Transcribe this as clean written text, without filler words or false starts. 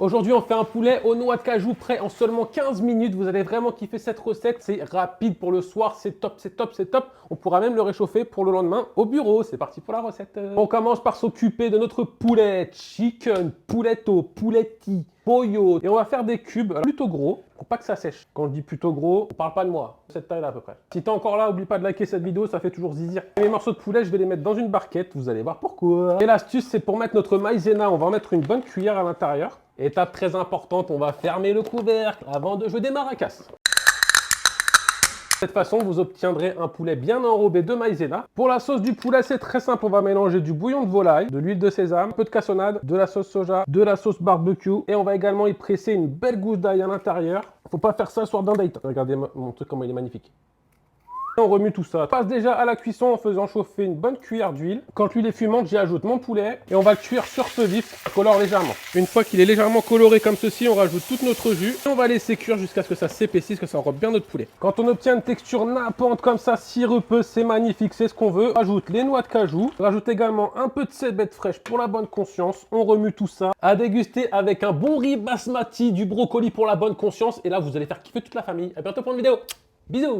Aujourd'hui, on fait un poulet aux noix de cajou prêt en seulement 15 minutes. Vous allez vraiment kiffer cette recette. C'est rapide pour le soir, c'est top, c'est top, c'est top. On pourra même le réchauffer pour le lendemain au bureau. C'est parti pour la recette. On commence par s'occuper de notre poulet chicken, pouletto, pouletti, pollo. Et on va faire des cubes plutôt gros pour pas que ça sèche. Quand je dis plutôt gros, on parle pas de moi. Cette taille-là à peu près. Si t'es encore là, oublie pas de liker cette vidéo, ça fait toujours zizir. Et mes morceaux de poulet, je vais les mettre dans une barquette. Vous allez voir pourquoi. Et l'astuce, c'est pour mettre notre maïzena. On va en mettre une bonne cuillère à l'intérieur. Étape très importante, on va fermer le couvercle avant de jouer des maracas. De cette façon, vous obtiendrez un poulet bien enrobé de maïzena. Pour la sauce du poulet, c'est très simple. On va mélanger du bouillon de volaille, de l'huile de sésame, un peu de cassonade, de la sauce soja, de la sauce barbecue. Et on va également y presser une belle gousse d'ail à l'intérieur. Faut pas faire ça le soir d'un date. Regardez mon truc, comment il est magnifique. On remue tout ça. On passe déjà à la cuisson en faisant chauffer une bonne cuillère d'huile. Quand l'huile est fumante, j'y ajoute mon poulet et on va le cuire sur feu vif, ça colore légèrement. Une fois qu'il est légèrement coloré comme ceci, on rajoute tout notre jus et on va laisser cuire jusqu'à ce que ça s'épaississe, que ça enrobe bien notre poulet. Quand on obtient une texture nappante comme ça, sirupeuse, c'est magnifique, c'est ce qu'on veut. On rajoute les noix de cajou, on rajoute également un peu de cébette fraîche pour la bonne conscience. On remue tout ça à déguster avec un bon riz basmati, du brocoli pour la bonne conscience. Et là, vous allez faire kiffer toute la famille. À bientôt pour une vidéo. Bisous.